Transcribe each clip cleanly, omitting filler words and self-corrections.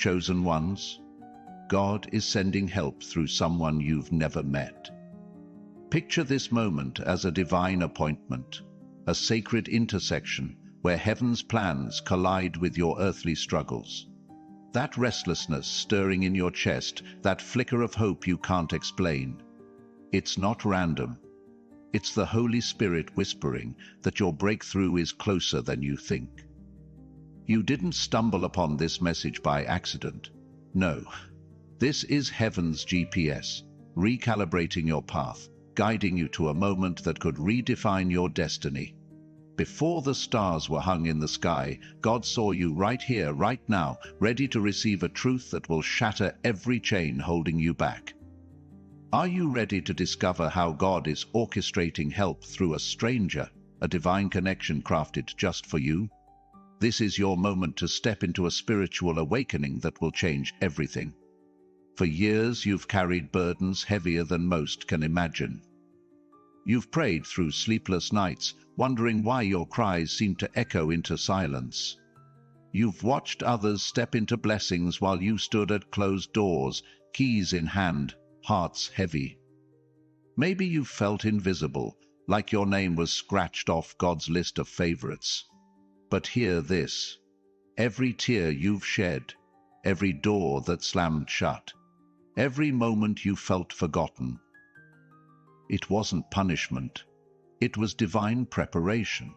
Chosen ones, God is sending help through someone you've never met. Picture this moment as a divine appointment, a sacred intersection where heaven's plans collide with your earthly struggles. That restlessness stirring in your chest, that flicker of hope you can't explain. It's not random. It's the Holy Spirit whispering that your breakthrough is closer than you think. You didn't stumble upon this message by accident. No. This is heaven's GPS, recalibrating your path, guiding you to a moment that could redefine your destiny. Before the stars were hung in the sky, God saw you right here, right now, ready to receive a truth that will shatter every chain holding you back. Are you ready to discover how God is orchestrating help through a stranger, a divine connection crafted just for you? This is your moment to step into a spiritual awakening that will change everything. For years you've carried burdens heavier than most can imagine. You've prayed through sleepless nights, wondering why your cries seem to echo into silence. You've watched others step into blessings while you stood at closed doors, keys in hand, hearts heavy. Maybe you've felt invisible, like your name was scratched off God's list of favorites. But hear this. Every tear you've shed, every door that slammed shut, every moment you felt forgotten, it wasn't punishment. It was divine preparation.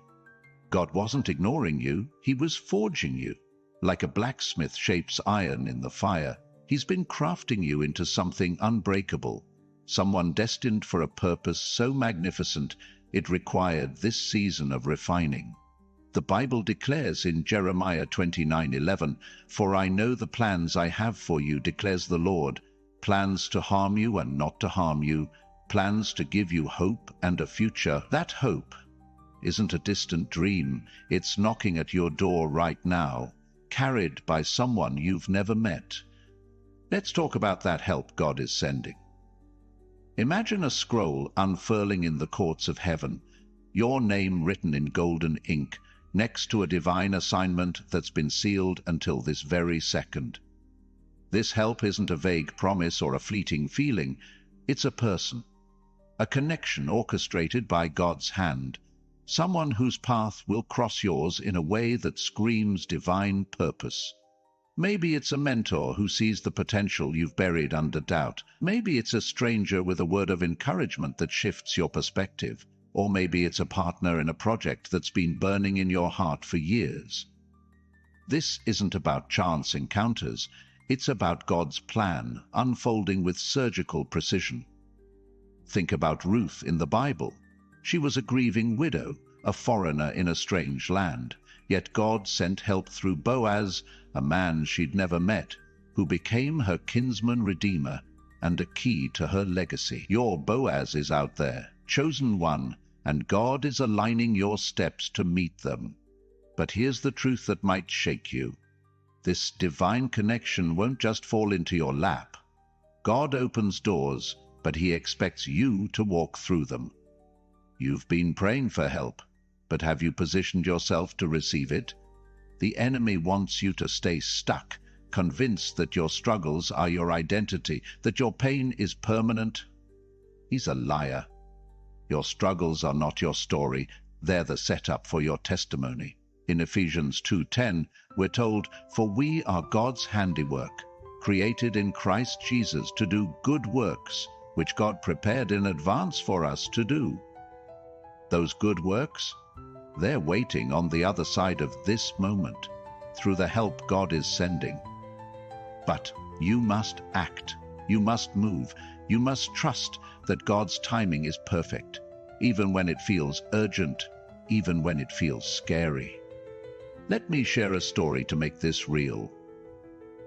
God wasn't ignoring you, He was forging you. Like a blacksmith shapes iron in the fire, He's been crafting you into something unbreakable, someone destined for a purpose so magnificent it required this season of refining. The Bible declares in Jeremiah 29:11, "For I know the plans I have for you, declares the Lord, plans to harm you and not to harm you, plans to give you hope and a future." That hope isn't a distant dream. It's knocking at your door right now, carried by someone you've never met. Let's talk about that help God is sending. Imagine a scroll unfurling in the courts of heaven, your name written in golden ink, next to a divine assignment that's been sealed until this very second. This help isn't a vague promise or a fleeting feeling. It's a person, a connection orchestrated by God's hand, someone whose path will cross yours in a way that screams divine purpose. Maybe it's a mentor who sees the potential you've buried under doubt. Maybe it's a stranger with a word of encouragement that shifts your perspective. Or maybe it's a partner in a project that's been burning in your heart for years. This isn't about chance encounters. It's about God's plan, unfolding with surgical precision. Think about Ruth in the Bible. She was a grieving widow, a foreigner in a strange land. Yet God sent help through Boaz, a man she'd never met, who became her kinsman redeemer and a key to her legacy. Your Boaz is out there, chosen one, and God is aligning your steps to meet them. But here's the truth that might shake you. This divine connection won't just fall into your lap. God opens doors, but He expects you to walk through them. You've been praying for help, but have you positioned yourself to receive it? The enemy wants you to stay stuck, convinced that your struggles are your identity, that your pain is permanent. He's a liar. Your struggles are not your story, they're the setup for your testimony. In Ephesians 2:10, we're told, "For we are God's handiwork, created in Christ Jesus to do good works, which God prepared in advance for us to do." Those good works? They're waiting on the other side of this moment, through the help God is sending. But you must act. You must move. You must trust that God's timing is perfect, even when it feels urgent, even when it feels scary. Let me share a story to make this real.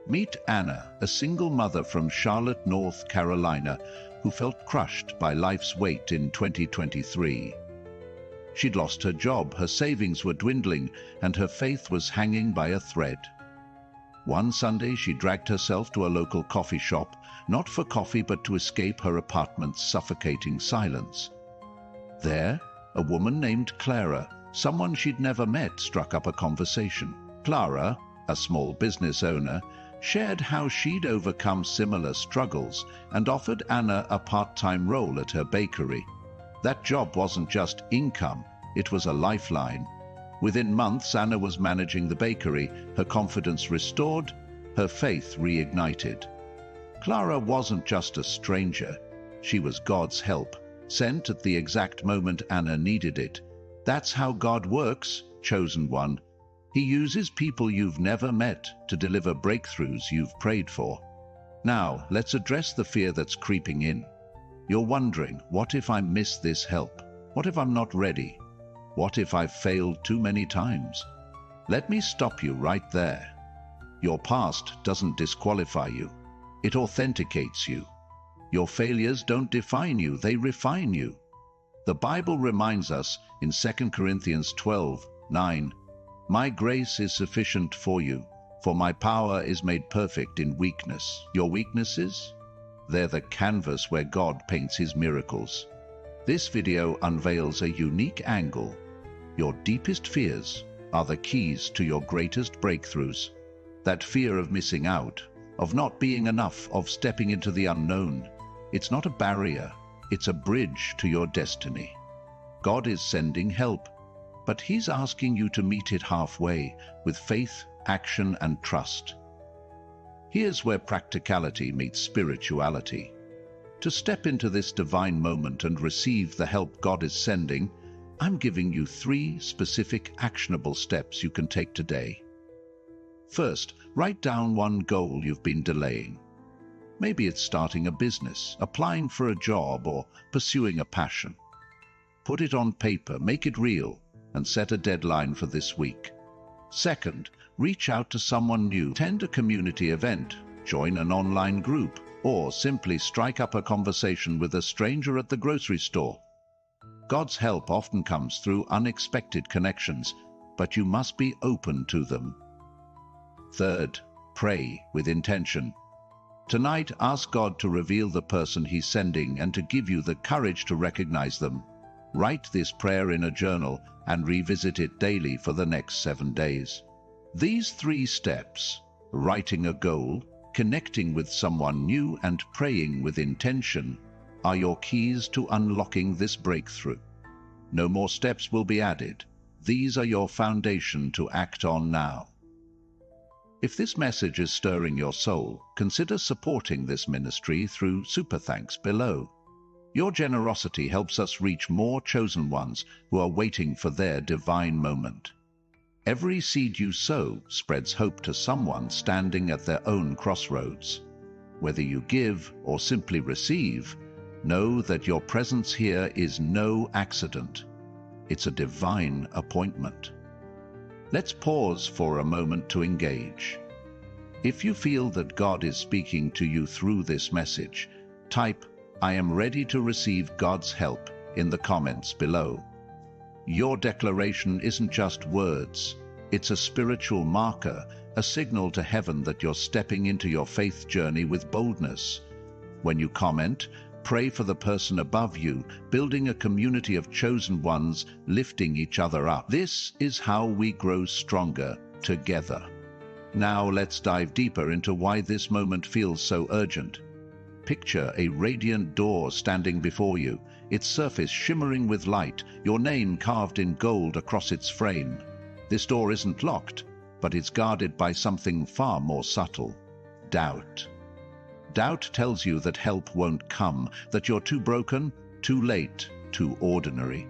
Meet Anna, a single mother from Charlotte, North Carolina, who felt crushed by life's weight in 2023. She'd lost her job, her savings were dwindling, and her faith was hanging by a thread. One Sunday, she dragged herself to a local coffee shop, not for coffee but to escape her apartment's suffocating silence. There, a woman named Clara, someone she'd never met, struck up a conversation. Clara, a small business owner, shared how she'd overcome similar struggles and offered Anna a part-time role at her bakery. That job wasn't just income, it was a lifeline. Within months, Anna was managing the bakery, her confidence restored, her faith reignited. Clara wasn't just a stranger. She was God's help, sent at the exact moment Anna needed it. That's how God works, chosen one. He uses people you've never met to deliver breakthroughs you've prayed for. Now, let's address the fear that's creeping in. You're wondering, what if I miss this help? What if I'm not ready? What if I've failed too many times? Let me stop you right there. Your past doesn't disqualify you. It authenticates you. Your failures don't define you, they refine you. The Bible reminds us in 2 Corinthians 12:9, "My grace is sufficient for you, for my power is made perfect in weakness." Your weaknesses? They're the canvas where God paints his miracles. This video unveils a unique angle. Your deepest fears are the keys to your greatest breakthroughs. That fear of missing out, of not being enough, of stepping into the unknown. It's not a barrier, it's a bridge to your destiny. God is sending help, but he's asking you to meet it halfway with faith, action, and trust. Here's where practicality meets spirituality. To step into this divine moment and receive the help God is sending, I'm giving you 3 specific actionable steps you can take today. First, write down one goal you've been delaying. Maybe it's starting a business, applying for a job, or pursuing a passion. Put it on paper, make it real, and set a deadline for this week. Second, reach out to someone new. Attend a community event, join an online group, or simply strike up a conversation with a stranger at the grocery store. God's help often comes through unexpected connections, but you must be open to them. Third, pray with intention. Tonight, ask God to reveal the person he's sending and to give you the courage to recognize them. Write this prayer in a journal and revisit it daily for the next 7 days. These 3 steps, writing a goal, connecting with someone new, and praying with intention, are your keys to unlocking this breakthrough. No more steps will be added. These are your foundation to act on now. If this message is stirring your soul, consider supporting this ministry through Super Thanks below. Your generosity helps us reach more chosen ones who are waiting for their divine moment. Every seed you sow spreads hope to someone standing at their own crossroads. Whether you give or simply receive, know that your presence here is no accident. It's a divine appointment. Let's pause for a moment to engage. If you feel that God is speaking to you through this message, type, "I am ready to receive God's help," in the comments below. Your declaration isn't just words, it's a spiritual marker, a signal to heaven that you're stepping into your faith journey with boldness. When you comment, pray for the person above you, building a community of chosen ones, lifting each other up. This is how we grow stronger together. Now let's dive deeper into why this moment feels so urgent. Picture a radiant door standing before you, its surface shimmering with light, your name carved in gold across its frame. This door isn't locked, but it's guarded by something far more subtle: doubt. Doubt tells you that help won't come, that you're too broken, too late, too ordinary.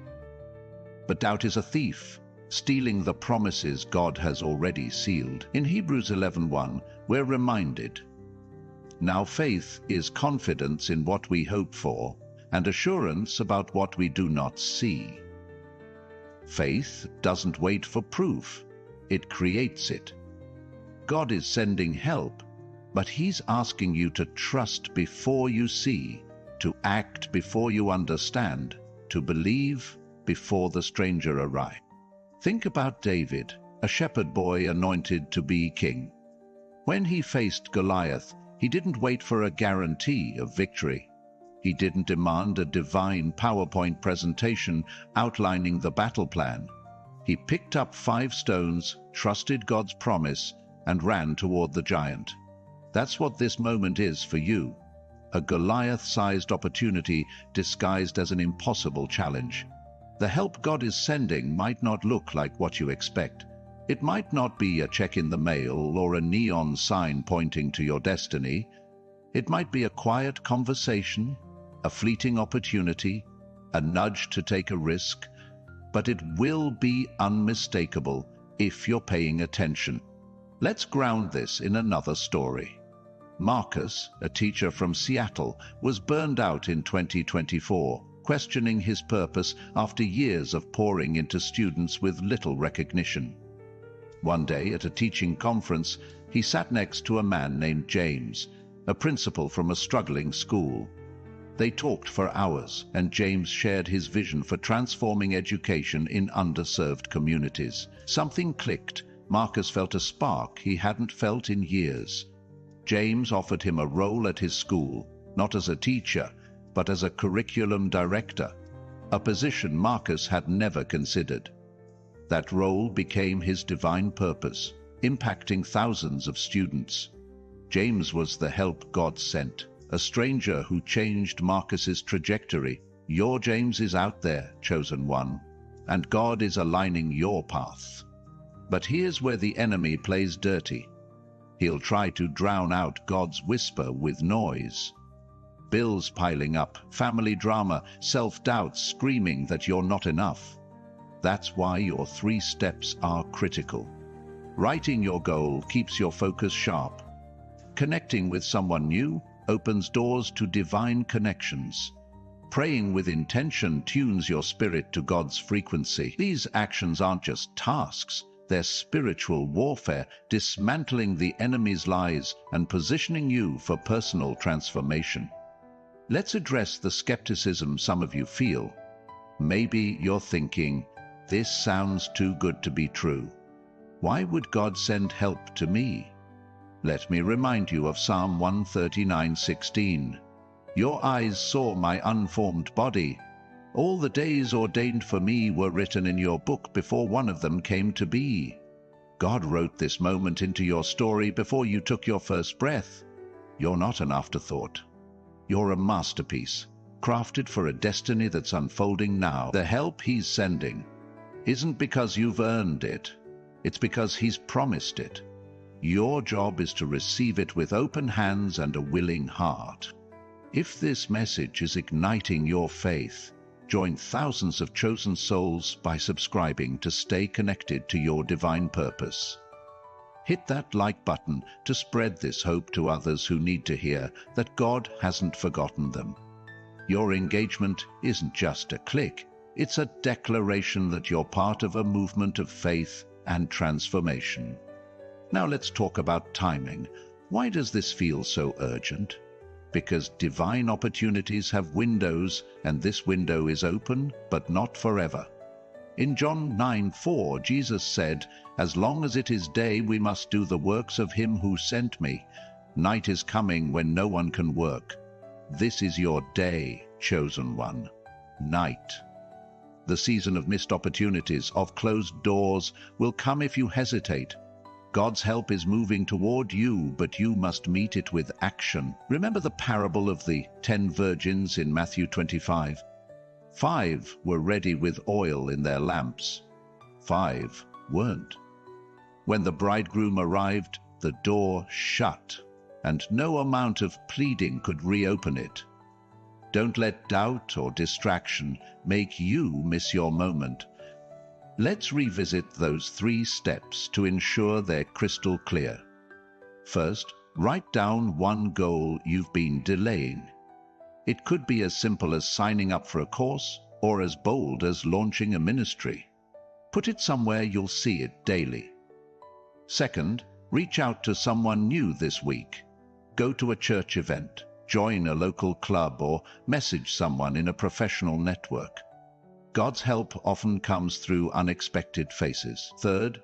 But doubt is a thief, stealing the promises God has already sealed. In Hebrews 11:1, we're reminded, "Now faith is confidence in what we hope for, and assurance about what we do not see." Faith doesn't wait for proof, it creates it. God is sending help, but he's asking you to trust before you see, to act before you understand, to believe before the stranger arrives. Think about David, a shepherd boy anointed to be king. When he faced Goliath, he didn't wait for a guarantee of victory. He didn't demand a divine PowerPoint presentation outlining the battle plan. He picked up 5 stones, trusted God's promise, and ran toward the giant. That's what this moment is for you. A Goliath-sized opportunity disguised as an impossible challenge. The help God is sending might not look like what you expect. It might not be a check in the mail or a neon sign pointing to your destiny. It might be a quiet conversation, a fleeting opportunity, a nudge to take a risk, but it will be unmistakable if you're paying attention. Let's ground this in another story. Marcus, a teacher from Seattle, was burned out in 2024, questioning his purpose after years of pouring into students with little recognition. One day at a teaching conference, he sat next to a man named James, a principal from a struggling school. They talked for hours, and James shared his vision for transforming education in underserved communities. Something clicked. Marcus felt a spark he hadn't felt in years. James offered him a role at his school, not as a teacher, but as a curriculum director, a position Marcus had never considered. That role became his divine purpose, impacting thousands of students. James was the help God sent, a stranger who changed Marcus's trajectory. Your James is out there, chosen one, and God is aligning your path. But here's where the enemy plays dirty. He'll try to drown out God's whisper with noise. Bills piling up, family drama, self-doubt screaming that you're not enough. That's why your 3 steps are critical. Writing your goal keeps your focus sharp. Connecting with someone new opens doors to divine connections. Praying with intention tunes your spirit to God's frequency. These actions aren't just tasks. They're spiritual warfare, dismantling the enemy's lies and positioning you for personal transformation. Let's address the skepticism some of you feel. Maybe you're thinking, this sounds too good to be true. Why would God send help to me? Let me remind you of Psalm 139:16. Your eyes saw my unformed body. All the days ordained for me were written in your book before one of them came to be. God wrote this moment into your story before you took your first breath. You're not an afterthought. You're a masterpiece, crafted for a destiny that's unfolding now. The help He's sending isn't because you've earned it. It's because He's promised it. Your job is to receive it with open hands and a willing heart. If this message is igniting your faith, join thousands of chosen souls by subscribing to stay connected to your divine purpose. Hit that like button to spread this hope to others who need to hear that God hasn't forgotten them. Your engagement isn't just a click, it's a declaration that you're part of a movement of faith and transformation. Now let's talk about timing. Why does this feel so urgent? Because divine opportunities have windows, and this window is open, but not forever. In John 9:4, Jesus said, "As long as it is day, we must do the works of him who sent me. Night is coming when no one can work." This is your day, chosen one. Night. The season of missed opportunities, of closed doors, will come if you hesitate. God's help is moving toward you, but you must meet it with action. Remember the parable of the 10 virgins in Matthew 25? 5 were ready with oil in their lamps. 5 weren't. When the bridegroom arrived, the door shut, and no amount of pleading could reopen it. Don't let doubt or distraction make you miss your moment. Let's revisit those 3 steps to ensure they're crystal clear. First, write down one goal you've been delaying. It could be as simple as signing up for a course or as bold as launching a ministry. Put it somewhere you'll see it daily. Second, reach out to someone new this week. Go to a church event, join a local club, or message someone in a professional network. God's help often comes through unexpected faces. Third,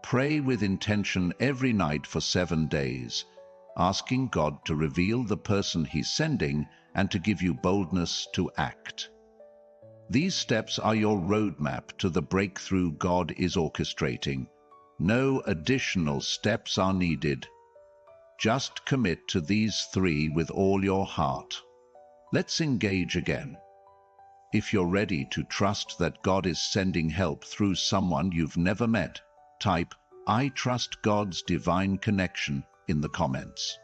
pray with intention every night for 7 days, asking God to reveal the person He's sending and to give you boldness to act. These steps are your roadmap to the breakthrough God is orchestrating. No additional steps are needed. Just commit to these 3 with all your heart. Let's engage again. If you're ready to trust that God is sending help through someone you've never met, type, "I trust God's divine connection" in the comments.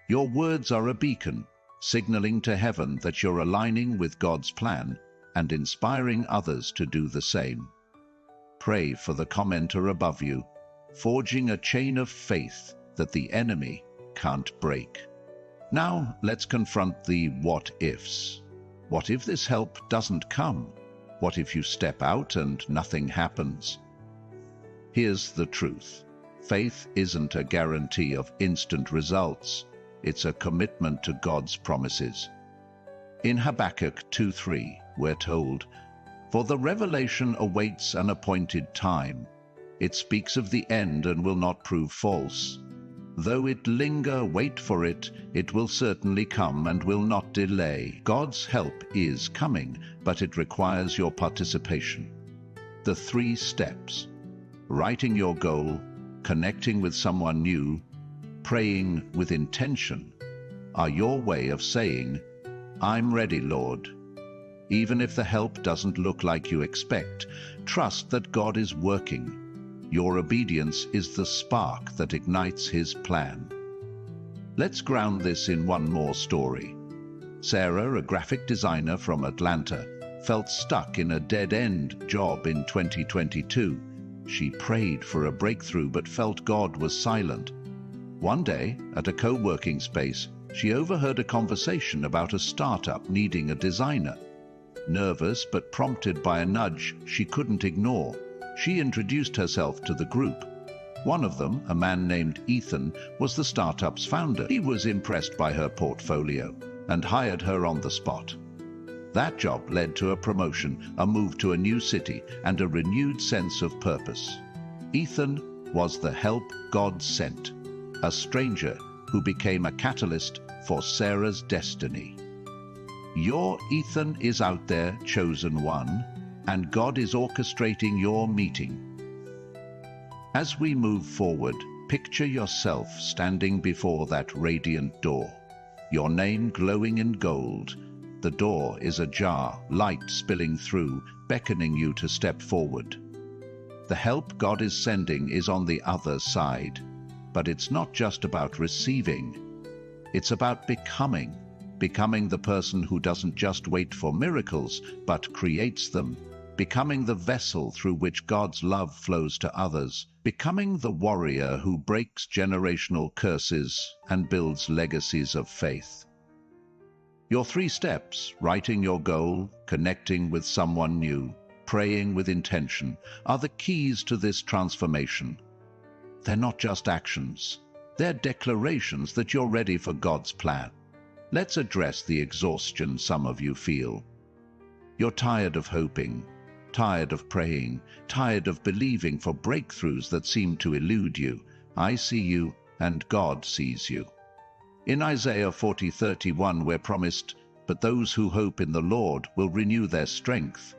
Your words are a beacon, signaling to heaven that you're aligning with God's plan and inspiring others to do the same. Pray for the commenter above you, forging a chain of faith that the enemy can't break. Now let's confront the what-ifs. What if this help doesn't come? What if you step out and nothing happens? Here's the truth. Faith isn't a guarantee of instant results. It's a commitment to God's promises. In Habakkuk 2:3, we're told, "For the revelation awaits an appointed time. It speaks of the end and will not prove false. Though it linger, wait for it. It will certainly come and will not delay." God's help is coming, but it requires your participation. The 3 steps: writing your goal, connecting with someone new, praying with intention, are your way of saying, "I'm ready, Lord." Even if the help doesn't look like you expect, trust that God is working. Your obedience is the spark that ignites His plan. Let's ground this in one more story. Sarah, a graphic designer from Atlanta, felt stuck in a dead-end job in 2022. She prayed for a breakthrough but felt God was silent. One day, at a co-working space, she overheard a conversation about a startup needing a designer. Nervous but prompted by a nudge she couldn't ignore, she introduced herself to the group. One of them, a man named Ethan, was the startup's founder. He was impressed by her portfolio and hired her on the spot. That job led to a promotion, a move to a new city, and a renewed sense of purpose. Ethan was the help God sent, a stranger who became a catalyst for Sarah's destiny. Your Ethan is out there, chosen one, and God is orchestrating your meeting. As we move forward, picture yourself standing before that radiant door, your name glowing in gold. The door is ajar, light spilling through, beckoning you to step forward. The help God is sending is on the other side. But it's not just about receiving. It's about becoming the person who doesn't just wait for miracles, but creates them. Becoming the vessel through which God's love flows to others. Becoming the warrior who breaks generational curses and builds legacies of faith. Your 3 steps, writing your goal, connecting with someone new, praying with intention, are the keys to this transformation. They're not just actions. They're declarations that you're ready for God's plan. Let's address the exhaustion some of you feel. You're tired of hoping, tired of praying, tired of believing for breakthroughs that seem to elude you. I see you, and God sees you. In Isaiah 40:31 we're promised, "But those who hope in the Lord will renew their strength.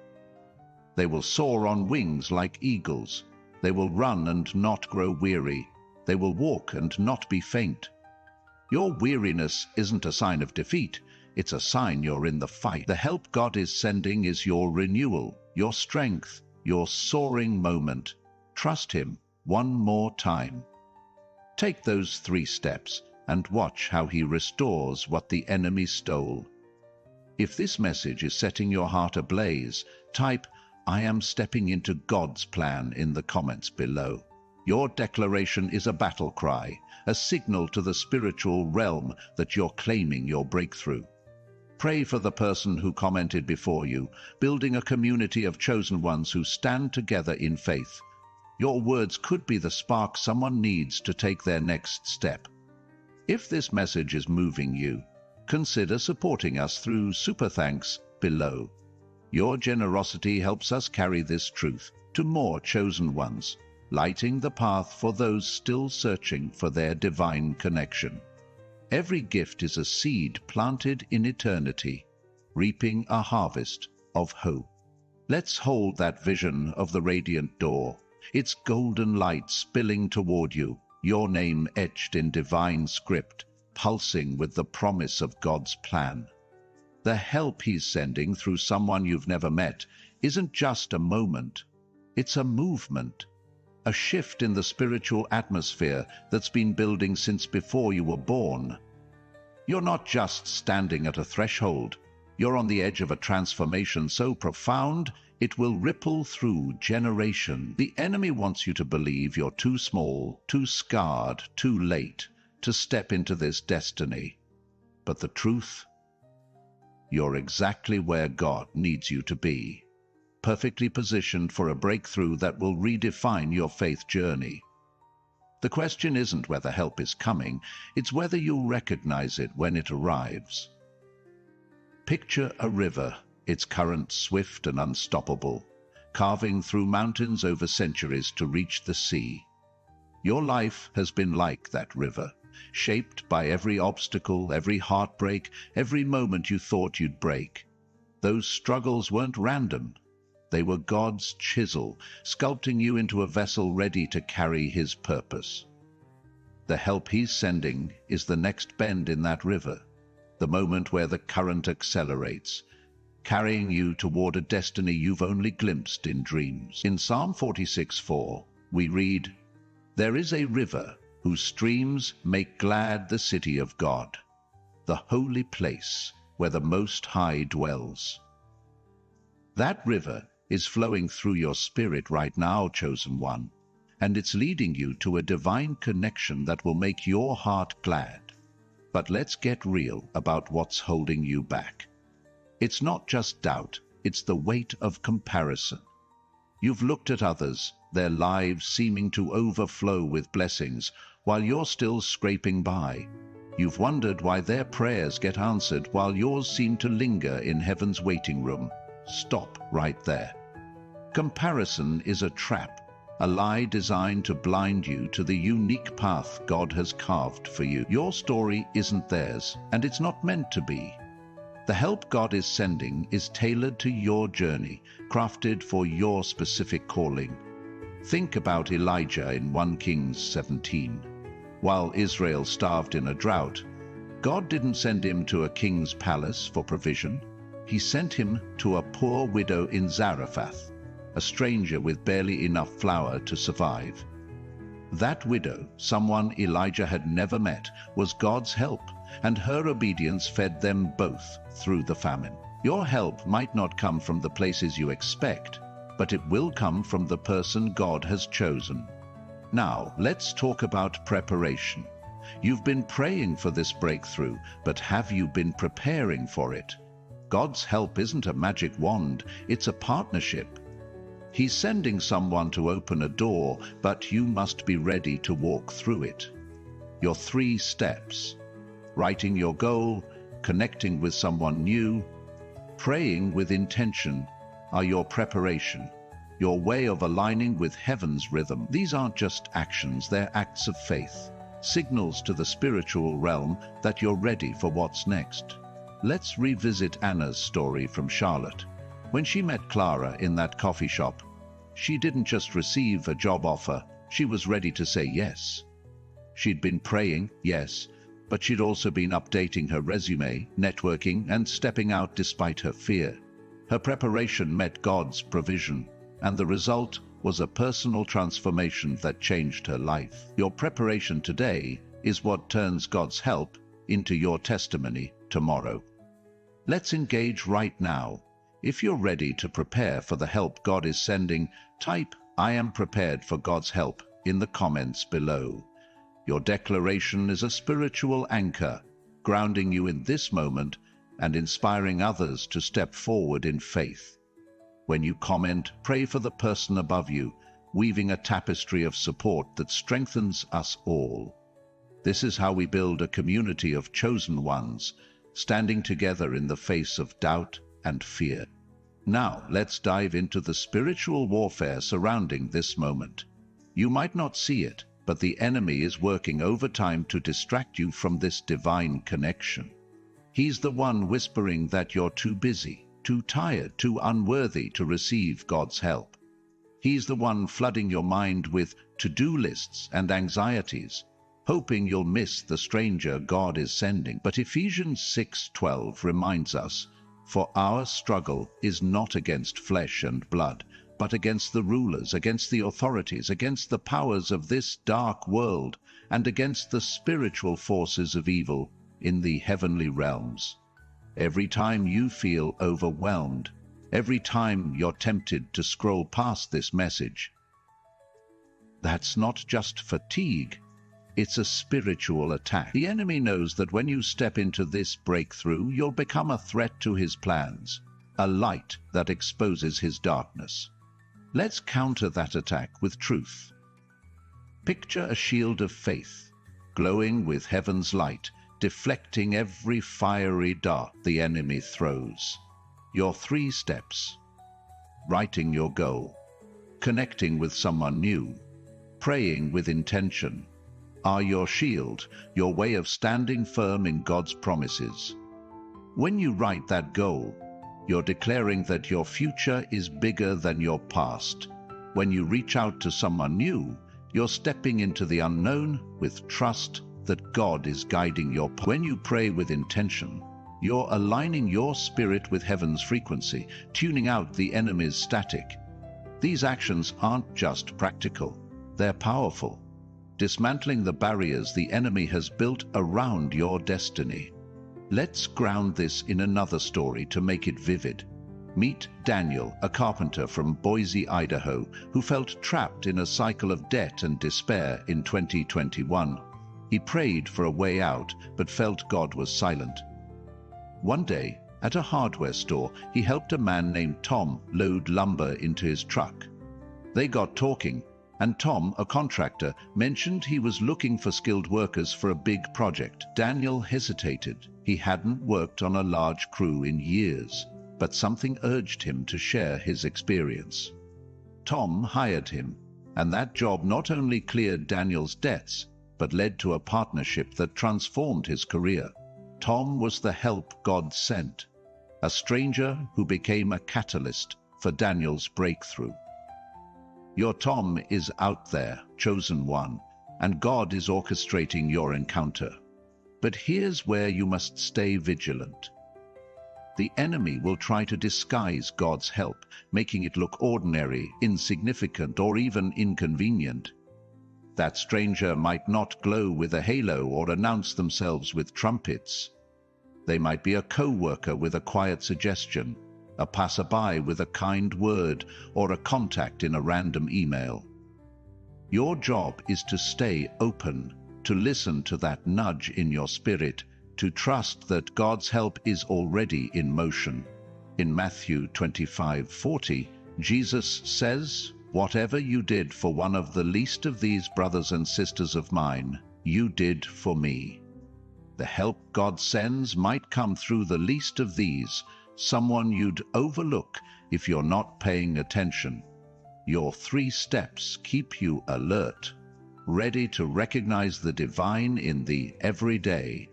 They will soar on wings like eagles. They will run and not grow weary. They will walk and not be faint." Your weariness isn't a sign of defeat. It's a sign you're in the fight. The help God is sending is your renewal, your strength, your soaring moment. Trust Him one more time. Take those 3 steps and watch how He restores what the enemy stole. If this message is setting your heart ablaze, type, "I am stepping into God's plan" in the comments below. Your declaration is a battle cry, a signal to the spiritual realm that you're claiming your breakthrough. Pray for the person who commented before you, building a community of chosen ones who stand together in faith. Your words could be the spark someone needs to take their next step. If this message is moving you, consider supporting us through Super Thanks below. Your generosity helps us carry this truth to more chosen ones, lighting the path for those still searching for their divine connection. Every gift is a seed planted in eternity, reaping a harvest of hope. Let's hold that vision of the radiant door, its golden light spilling toward you, your name etched in divine script, pulsing with the promise of God's plan. The help he's sending through someone you've never met isn't just a moment, it's a movement, a shift in the spiritual atmosphere that's been building since before you were born. You're not just standing at a threshold, you're on the edge of a transformation so profound it will ripple through generations. The enemy wants you to believe you're too small, too scarred, too late to step into this destiny. But the truth? You're exactly where God needs you to be, perfectly positioned for a breakthrough that will redefine your faith journey. The question isn't whether help is coming, it's whether you'll recognize it when it arrives. Picture a river, its current swift and unstoppable, carving through mountains over centuries to reach the sea. Your life has been like that river, shaped by every obstacle, every heartbreak, every moment you thought you'd break. Those struggles weren't random. They were God's chisel, sculpting you into a vessel ready to carry His purpose. The help He's sending is the next bend in that river, the moment where the current accelerates, carrying you toward a destiny you've only glimpsed in dreams. In Psalm 46:4, we read, "There is a river whose streams make glad the city of God, the holy place where the Most High dwells." That river is flowing through your spirit right now, chosen one, and it's leading you to a divine connection that will make your heart glad. But let's get real about what's holding you back. It's not just doubt, it's the weight of comparison. You've looked at others, their lives seeming to overflow with blessings, while you're still scraping by. You've wondered why their prayers get answered while yours seem to linger in heaven's waiting room. Stop right there. Comparison is a trap, a lie designed to blind you to the unique path God has carved for you. Your story isn't theirs, and it's not meant to be. The help God is sending is tailored to your journey, crafted for your specific calling. Think about Elijah in 1 Kings 17. While Israel starved in a drought, God didn't send him to a king's palace for provision. He sent him to a poor widow in Zarephath, a stranger with barely enough flour to survive. That widow, someone Elijah had never met, was God's help, and her obedience fed them both through the famine. Your help might not come from the places you expect, but it will come from the person God has chosen. Now, let's talk about preparation. You've been praying for this breakthrough, but have you been preparing for it? God's help isn't a magic wand, it's a partnership. He's sending someone to open a door, but you must be ready to walk through it. Your 3 steps: writing your goal, connecting with someone new, praying with intention, are your preparation, your way of aligning with heaven's rhythm. These aren't just actions, they're acts of faith, signals to the spiritual realm that you're ready for what's next. Let's revisit Anna's story from Charlotte. When she met Clara in that coffee shop, she didn't just receive a job offer, she was ready to say yes. She'd been praying, yes, but she'd also been updating her resume, networking, and stepping out despite her fear. Her preparation met God's provision, and the result was a personal transformation that changed her life. Your preparation today is what turns God's help into your testimony tomorrow. Let's engage right now. If you're ready to prepare for the help God is sending, type "I am prepared for God's help" in the comments below. Your declaration is a spiritual anchor, grounding you in this moment and inspiring others to step forward in faith. When you comment, pray for the person above you, weaving a tapestry of support that strengthens us all. This is how we build a community of chosen ones, standing together in the face of doubt and fear. Now, let's dive into the spiritual warfare surrounding this moment. You might not see it, but the enemy is working overtime to distract you from this divine connection. He's the one whispering that you're too busy, too tired, too unworthy to receive God's help. He's the one flooding your mind with to-do lists and anxieties, hoping you'll miss the stranger God is sending. But Ephesians 6:12 reminds us, "For our struggle is not against flesh and blood, but against the rulers, against the authorities, against the powers of this dark world, and against the spiritual forces of evil in the heavenly realms." Every time you feel overwhelmed, every time you're tempted to scroll past this message, that's not just fatigue, it's a spiritual attack. The enemy knows that when you step into this breakthrough, you'll become a threat to his plans, a light that exposes his darkness. Let's counter that attack with truth. Picture a shield of faith, glowing with heaven's light, deflecting every fiery dart the enemy throws. Your 3 steps: writing your goal, connecting with someone new, praying with intention, are your shield, your way of standing firm in God's promises. When you write that goal, you're declaring that your future is bigger than your past. When you reach out to someone new, you're stepping into the unknown with trust that God is guiding your path. When you pray with intention, you're aligning your spirit with heaven's frequency, tuning out the enemy's static. These actions aren't just practical, they're powerful, dismantling the barriers the enemy has built around your destiny. Let's ground this in another story to make it vivid. Meet Daniel, a carpenter from Boise, Idaho, who felt trapped in a cycle of debt and despair in 2021. He prayed for a way out, but felt God was silent. One day, at a hardware store, he helped a man named Tom load lumber into his truck. They got talking, and Tom, a contractor, mentioned he was looking for skilled workers for a big project. Daniel hesitated. He hadn't worked on a large crew in years, but something urged him to share his experience. Tom hired him, and that job not only cleared Daniel's debts, but led to a partnership that transformed his career. Tom was the help God sent, a stranger who became a catalyst for Daniel's breakthrough. Your Tom is out there, chosen one, and God is orchestrating your encounter. But here's where you must stay vigilant. The enemy will try to disguise God's help, making it look ordinary, insignificant, or even inconvenient. That stranger might not glow with a halo or announce themselves with trumpets. They might be a co-worker with a quiet suggestion, a passerby with a kind word, or a contact in a random email. Your job is to stay open, to listen to that nudge in your spirit, to trust that God's help is already in motion. In Matthew 25:40, Jesus says, "Whatever you did for one of the least of these brothers and sisters of mine, you did for me." The help God sends might come through the least of these, someone you'd overlook if you're not paying attention. Your 3 steps keep you alert, ready to recognize the divine in the everyday.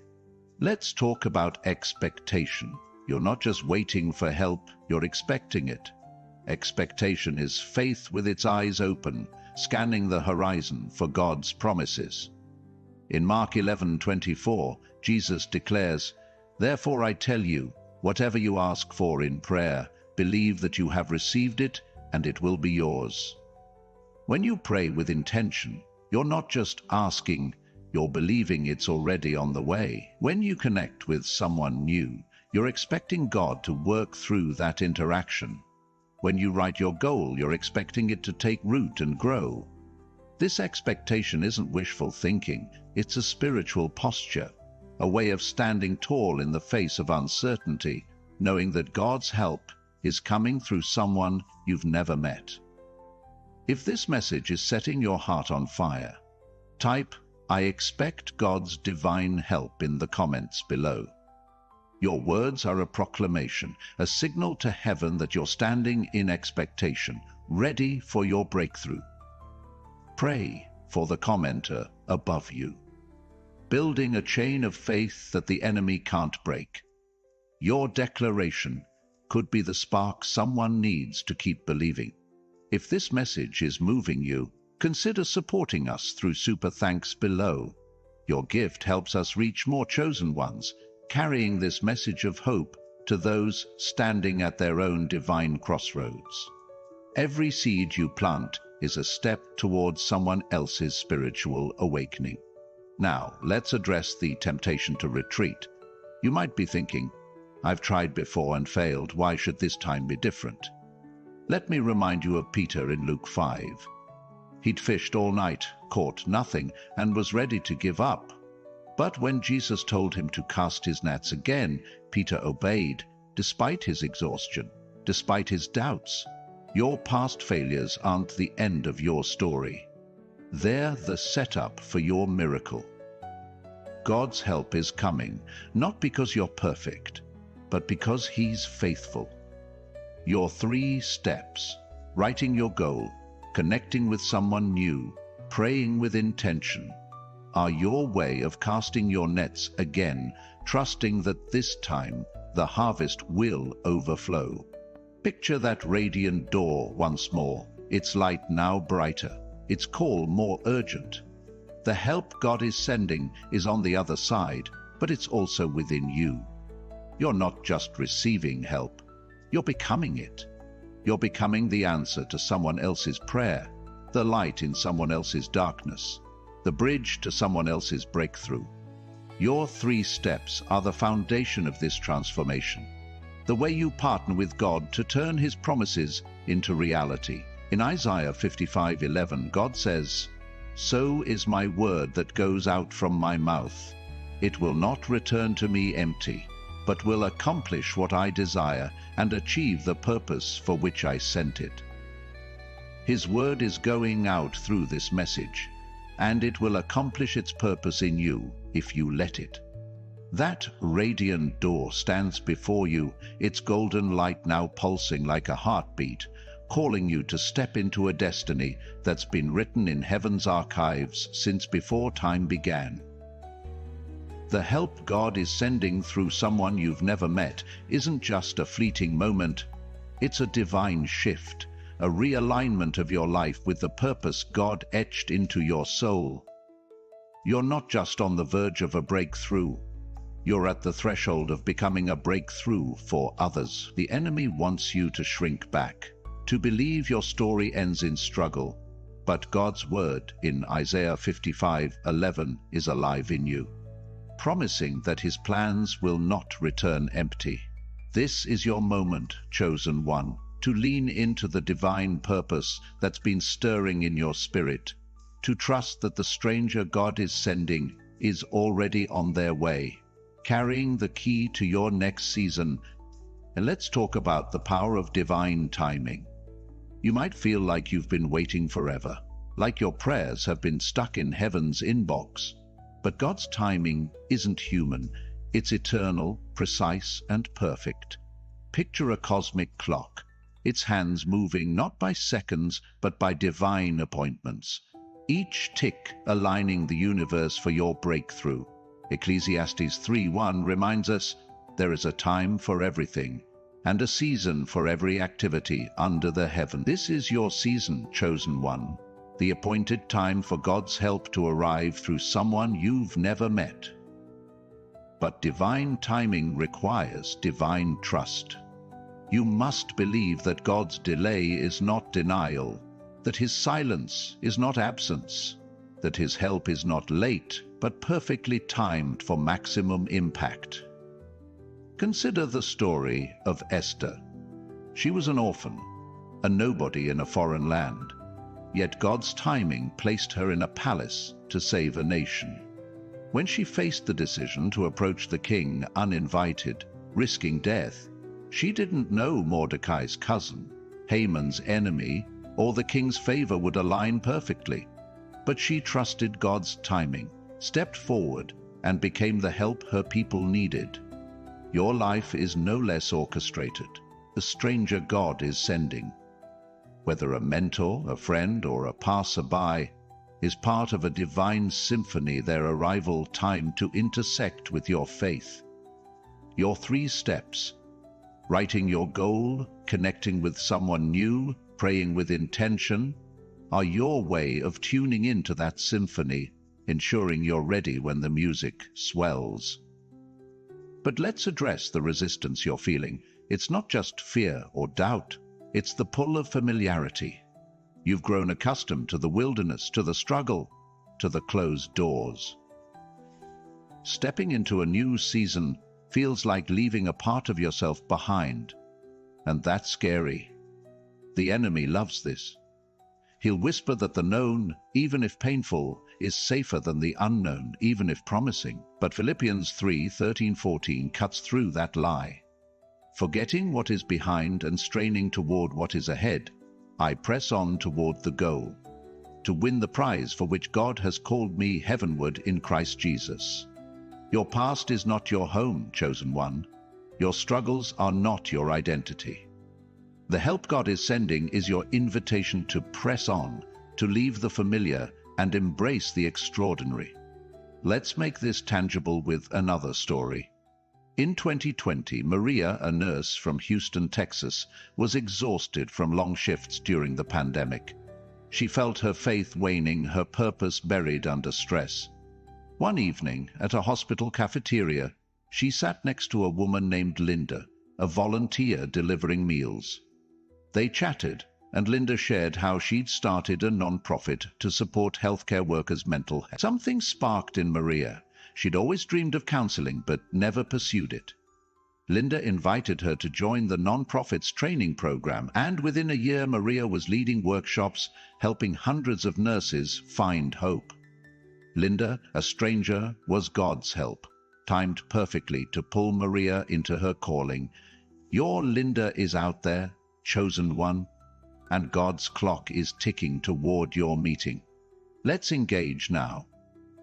Let's talk about expectation. You're not just waiting for help, you're expecting it. Expectation is faith with its eyes open, scanning the horizon for God's promises. In Mark 11:24, Jesus declares, "Therefore I tell you, whatever you ask for in prayer, believe that you have received it, and it will be yours." When you pray with intention, you're not just asking, you're believing it's already on the way. When you connect with someone new, you're expecting God to work through that interaction. When you write your goal, you're expecting it to take root and grow. This expectation isn't wishful thinking, it's a spiritual posture, a way of standing tall in the face of uncertainty, knowing that God's help is coming through someone you've never met. If this message is setting your heart on fire, type, "I expect God's divine help" in the comments below. Your words are a proclamation, a signal to heaven that you're standing in expectation, ready for your breakthrough. Pray for the commenter above you, building a chain of faith that the enemy can't break. Your declaration could be the spark someone needs to keep believing. If this message is moving you, consider supporting us through Super Thanks below. Your gift helps us reach more chosen ones, carrying this message of hope to those standing at their own divine crossroads. Every seed you plant is a step towards someone else's spiritual awakening. Now, let's address the temptation to retreat. You might be thinking, I've tried before and failed, why should this time be different? Let me remind you of Peter in Luke 5. He'd fished all night, caught nothing, and was ready to give up. But when Jesus told him to cast his nets again, Peter obeyed, despite his exhaustion, despite his doubts. Your past failures aren't the end of your story. They're the setup for your miracle. God's help is coming, not because you're perfect, but because He's faithful. Your 3 steps: writing your goal, connecting with someone new, praying with intention, are your way of casting your nets again, trusting that this time the harvest will overflow. Picture that radiant door once more, its light now brighter, its call more urgent. The help God is sending is on the other side, but it's also within you. You're not just receiving help, you're becoming it. You're becoming the answer to someone else's prayer, the light in someone else's darkness, the bridge to someone else's breakthrough. Your 3 steps are the foundation of this transformation, the way you partner with God to turn His promises into reality. In Isaiah 55:11, God says, "So is my word that goes out from my mouth. It will not return to me empty, but will accomplish what I desire and achieve the purpose for which I sent it." His word is going out through this message, and it will accomplish its purpose in you if you let it. That radiant door stands before you, its golden light now pulsing like a heartbeat, calling you to step into a destiny that's been written in heaven's archives since before time began. The help God is sending through someone you've never met isn't just a fleeting moment, it's a divine shift, a realignment of your life with the purpose God etched into your soul. You're not just on the verge of a breakthrough, you're at the threshold of becoming a breakthrough for others. The enemy wants you to shrink back, to believe your story ends in struggle, but God's word in Isaiah 55:11 is alive in you, promising that His plans will not return empty. This is your moment, chosen one, to lean into the divine purpose that's been stirring in your spirit, to trust that the stranger God is sending is already on their way, carrying the key to your next season. And let's talk about the power of divine timing. You might feel like you've been waiting forever, like your prayers have been stuck in heaven's inbox. But God's timing isn't human, it's eternal, precise, and perfect. Picture a cosmic clock, its hands moving not by seconds, but by divine appointments, each tick aligning the universe for your breakthrough. Ecclesiastes 3:1 reminds us, there is a time for everything, and a season for every activity under the heaven. This is your season, chosen one, the appointed time for God's help to arrive through someone you've never met. But divine timing requires divine trust. You must believe that God's delay is not denial, that His silence is not absence, that His help is not late, but perfectly timed for maximum impact. Consider the story of Esther. She was an orphan, a nobody in a foreign land. Yet God's timing placed her in a palace to save a nation. When she faced the decision to approach the king uninvited, risking death, she didn't know Mordecai's cousin, Haman's enemy, or the king's favor would align perfectly. But she trusted God's timing, stepped forward, and became the help her people needed. Your life is no less orchestrated. The stranger God is sending, whether a mentor, a friend, or a passerby, is part of a divine symphony, their arrival timed to intersect with your faith. Your 3 steps: writing your goal, connecting with someone new, praying with intention, are your way of tuning into that symphony, ensuring you're ready when the music swells. But let's address the resistance you're feeling. It's not just fear or doubt, it's the pull of familiarity. You've grown accustomed to the wilderness, to the struggle, to the closed doors. Stepping into a new season feels like leaving a part of yourself behind, and that's scary. The enemy loves this. He'll whisper that the known, even if painful, is safer than the unknown, even if promising. But Philippians 3:13-14 cuts through that lie. Forgetting what is behind and straining toward what is ahead, I press on toward the goal, to win the prize for which God has called me heavenward in Christ Jesus. Your past is not your home, chosen one. Your struggles are not your identity. The help God is sending is your invitation to press on, to leave the familiar and embrace the extraordinary. Let's make this tangible with another story. In 2020, Maria, a nurse from Houston, Texas, was exhausted from long shifts during the pandemic. She felt her faith waning, her purpose buried under stress. One evening, at a hospital cafeteria, she sat next to a woman named Linda, a volunteer delivering meals. They chatted, and Linda shared how she'd started a non-profit to support healthcare workers' mental health. Something sparked in Maria. She'd always dreamed of counseling, but never pursued it. Linda invited her to join the non-profit's training program, and within a year Maria was leading workshops, helping hundreds of nurses find hope. Linda, a stranger, was God's help, timed perfectly to pull Maria into her calling. Your Linda is out there, chosen one, and God's clock is ticking toward your meeting. Let's engage now.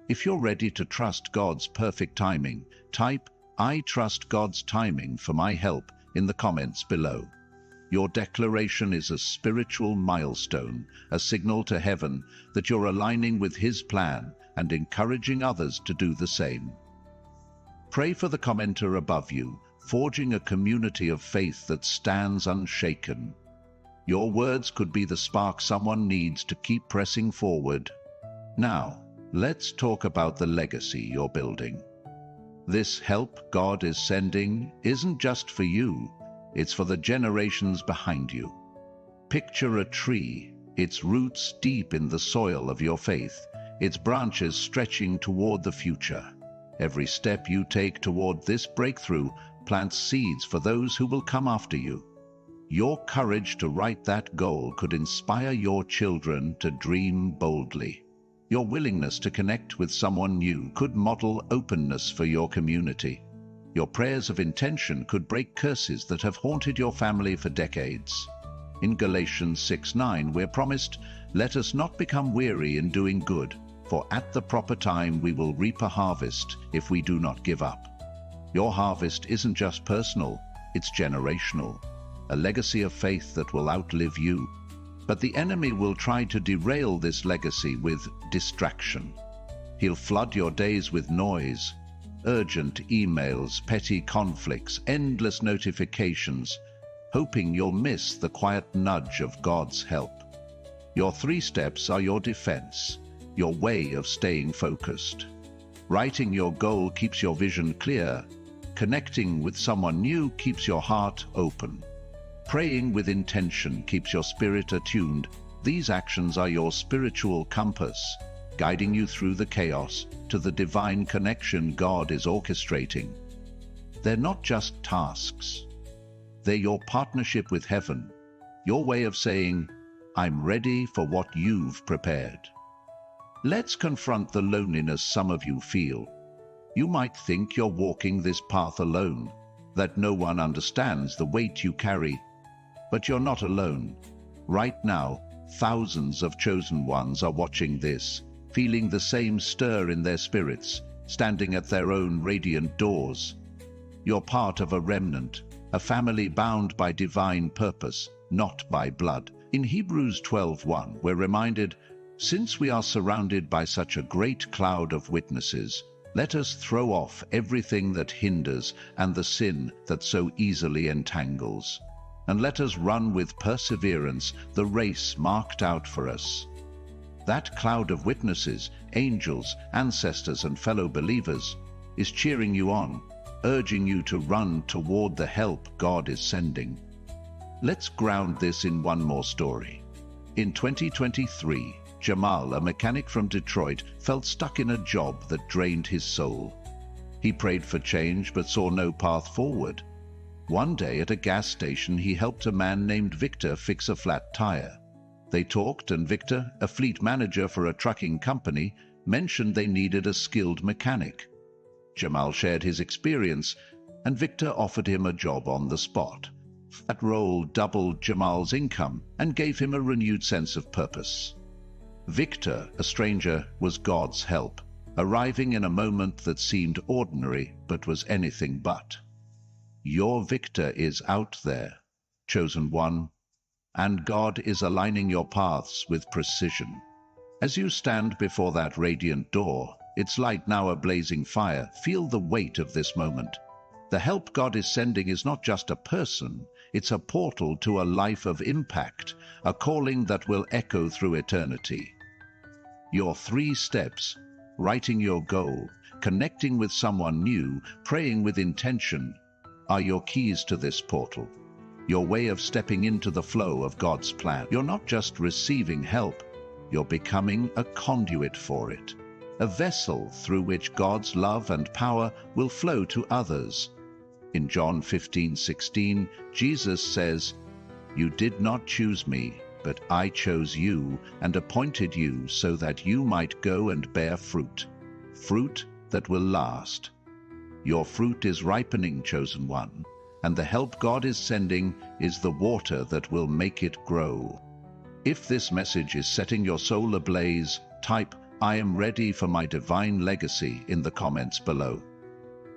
If you're ready to trust God's perfect timing, type, "I trust God's timing for my help" in the comments below. Your declaration is a spiritual milestone, a signal to heaven that you're aligning with His plan and encouraging others to do the same. Pray for the commenter above you, forging a community of faith that stands unshaken. Your words could be the spark someone needs to keep pressing forward. Now, let's talk about the legacy you're building. This help God is sending isn't just for you, it's for the generations behind you. Picture a tree, its roots deep in the soil of your faith, its branches stretching toward the future. Every step you take toward this breakthrough plants seeds for those who will come after you. Your courage to write that goal could inspire your children to dream boldly. Your willingness to connect with someone new could model openness for your community. Your prayers of intention could break curses that have haunted your family for decades. In Galatians 6:9, we're promised, "Let us not become weary in doing good, for at the proper time we will reap a harvest if we do not give up." Your harvest isn't just personal, it's generational, a legacy of faith that will outlive you. But the enemy will try to derail this legacy with distraction. He'll flood your days with noise, urgent emails, petty conflicts, endless notifications, hoping you'll miss the quiet nudge of God's help. Your 3 steps are your defense, your way of staying focused. Writing your goal keeps your vision clear. Connecting with someone new keeps your heart open. Praying with intention keeps your spirit attuned. These actions are your spiritual compass, guiding you through the chaos to the divine connection God is orchestrating. They're not just tasks. They're your partnership with heaven, your way of saying, "I'm ready for what you've prepared." Let's confront the loneliness some of you feel. You might think you're walking this path alone, that no one understands the weight you carry. But you're not alone. Right now, thousands of chosen ones are watching this, feeling the same stir in their spirits, standing at their own radiant doors. You're part of a remnant, a family bound by divine purpose, not by blood. In Hebrews 12:1, we're reminded, "Since we are surrounded by such a great cloud of witnesses, let us throw off everything that hinders and the sin that so easily entangles." and let us run with perseverance the race marked out for us. That cloud of witnesses, angels, ancestors, and fellow believers is cheering you on, urging you to run toward the help God is sending. Let's ground this in one more story. In 2023, Jamal, a mechanic from Detroit, felt stuck in a job that drained his soul. He prayed for change but saw no path forward. One day at a gas station, he helped a man named Victor fix a flat tire. They talked, and Victor, a fleet manager for a trucking company, mentioned they needed a skilled mechanic. Jamal shared his experience, and Victor offered him a job on the spot. That role doubled Jamal's income and gave him a renewed sense of purpose. Victor, a stranger, was God's help, arriving in a moment that seemed ordinary but was anything but. Your Victor is out there, chosen one, and God is aligning your paths with precision. As you stand before that radiant door, its light now a blazing fire, feel the weight of this moment. The help God is sending is not just a person, it's a portal to a life of impact, a calling that will echo through eternity. Your 3 steps: writing your goal, connecting with someone new, praying with intention, are your keys to this portal. Your way of stepping into the flow of God's plan. You're not just receiving help, you're becoming a conduit for it, a vessel through which God's love and power will flow to others. In John 15:16, Jesus says, "You did not choose me, but I chose you and appointed you so that you might go and bear fruit, fruit that will last." Your fruit is ripening, chosen one, and the help God is sending is the water that will make it grow. If this message is setting your soul ablaze, type "I am ready for my divine legacy" in the comments below.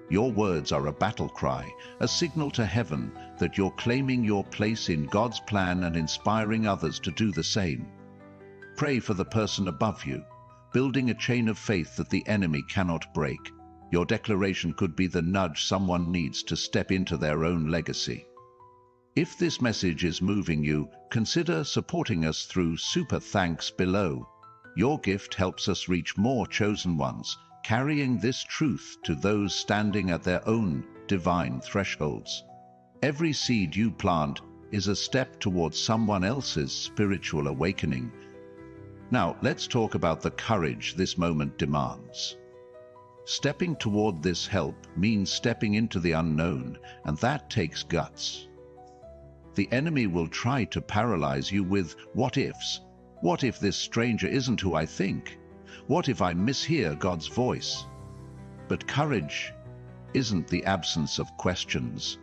Your words are a battle cry, a signal to heaven that you're claiming your place in God's plan and inspiring others to do the same. Pray for the person above you, building a chain of faith that the enemy cannot break. Your declaration could be the nudge someone needs to step into their own legacy. If this message is moving you, consider supporting us through Super Thanks below. Your gift helps us reach more chosen ones, carrying this truth to those standing at their own divine thresholds. Every seed you plant is a step towards someone else's spiritual awakening. Now, let's talk about the courage this moment demands. Stepping toward this help means stepping into the unknown, and that takes guts. The enemy will try to paralyze you with what ifs. What if this stranger isn't who I think? What if I mishear God's voice? But courage isn't the absence of questions.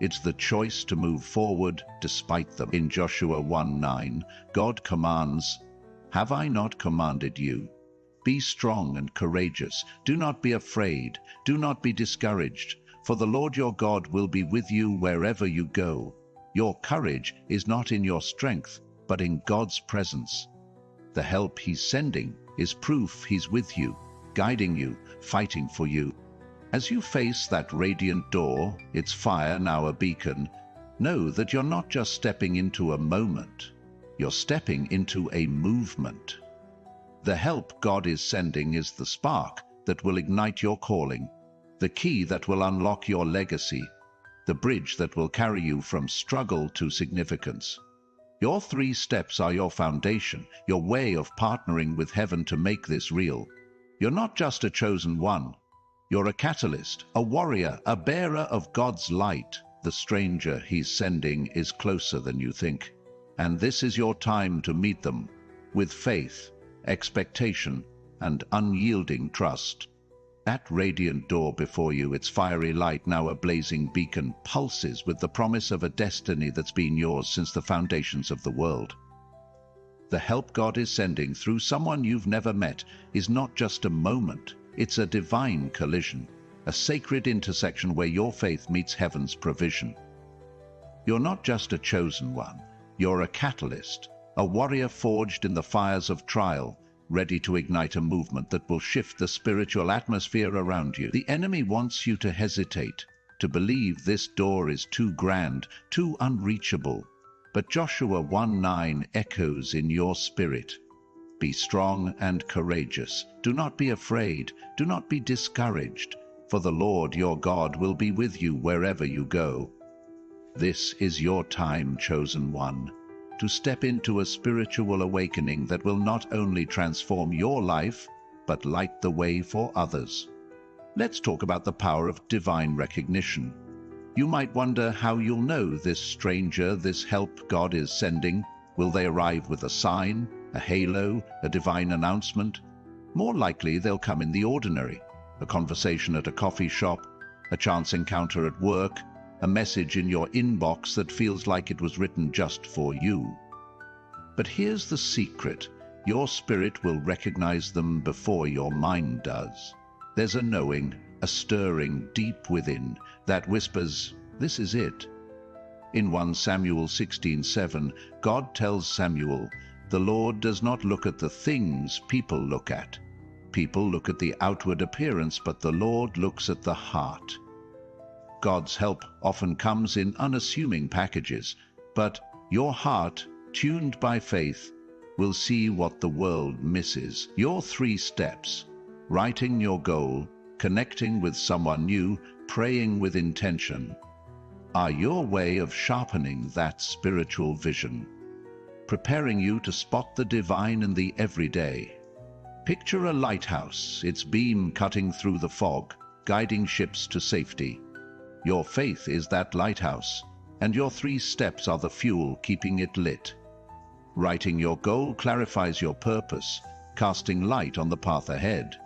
It's the choice to move forward despite them. In Joshua 1:9, God commands, "Have I not commanded you? Be strong and courageous. Do not be afraid. Do not be discouraged. For the Lord your God will be with you wherever you go." Your courage is not in your strength, but in God's presence. The help He's sending is proof He's with you, guiding you, fighting for you. As you face that radiant door, its fire now a beacon, know that you're not just stepping into a moment, you're stepping into a movement. The help God is sending is the spark that will ignite your calling, the key that will unlock your legacy, the bridge that will carry you from struggle to significance. Your 3 steps are your foundation, your way of partnering with heaven to make this real. You're not just a chosen one. You're a catalyst, a warrior, a bearer of God's light. The stranger He's sending is closer than you think. And this is your time to meet them with faith, expectation, and unyielding trust. That radiant door before you, its fiery light now a blazing beacon, pulses with the promise of a destiny that's been yours since the foundations of the world. The help God is sending through someone you've never met is not just a moment, it's a divine collision, a sacred intersection where your faith meets heaven's provision. You're not just a chosen one, you're a catalyst, a warrior forged in the fires of trial, ready to ignite a movement that will shift the spiritual atmosphere around you. The enemy wants you to hesitate, to believe this door is too grand, too unreachable. But Joshua 1:9 echoes in your spirit. Be strong and courageous. Do not be afraid. Do not be discouraged, for the Lord your God will be with you wherever you go. This is your time, chosen one, to step into a spiritual awakening that will not only transform your life, but light the way for others. Let's talk about the power of divine recognition. You might wonder how you'll know this stranger, this help God is sending. Will they arrive with a sign, a halo, a divine announcement? More likely they'll come in the ordinary. A conversation at a coffee shop, a chance encounter at work, a message in your inbox that feels like it was written just for you. But here's the secret. Your spirit will recognize them before your mind does. There's a knowing, a stirring deep within that whispers, "This is it." In 1 Samuel 16:7, God tells Samuel, "The Lord does not look at the things people look at. People look at the outward appearance, but the Lord looks at the heart." God's help often comes in unassuming packages, but your heart, tuned by faith, will see what the world misses. Your 3 steps: writing your goal, connecting with someone new, praying with intention, are your way of sharpening that spiritual vision, preparing you to spot the divine in the everyday. Picture a lighthouse, its beam cutting through the fog, guiding ships to safety. Your faith is that lighthouse, and your 3 steps are the fuel keeping it lit. Writing your goal clarifies your purpose, casting light on the path ahead.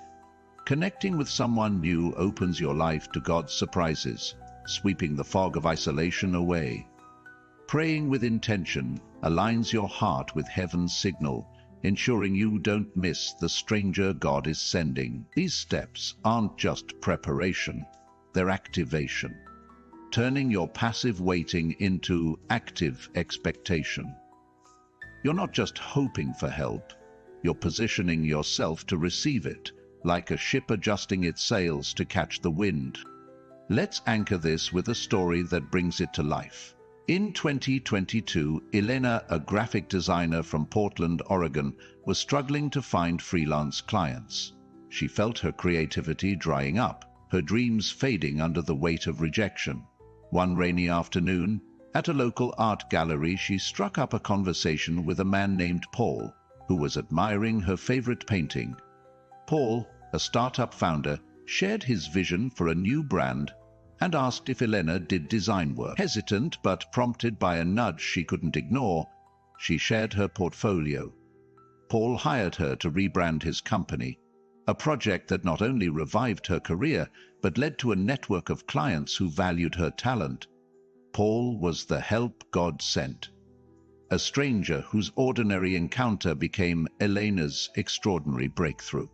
Connecting with someone new opens your life to God's surprises, sweeping the fog of isolation away. Praying with intention aligns your heart with heaven's signal, ensuring you don't miss the stranger God is sending. These steps aren't just preparation, they're activation, turning your passive waiting into active expectation. You're not just hoping for help, you're positioning yourself to receive it, like a ship adjusting its sails to catch the wind. Let's anchor this with a story that brings it to life. In 2022, Elena, a graphic designer from Portland, Oregon, was struggling to find freelance clients. She felt her creativity drying up, her dreams fading under the weight of rejection. One rainy afternoon, at a local art gallery, she struck up a conversation with a man named Paul, who was admiring her favorite painting. Paul, a startup founder, shared his vision for a new brand and asked if Elena did design work. Hesitant but prompted by a nudge she couldn't ignore, she shared her portfolio. Paul hired her to rebrand his company, a project that not only revived her career but led to a network of clients who valued her talent. Paul was the help God sent, a stranger whose ordinary encounter became Elena's extraordinary breakthrough.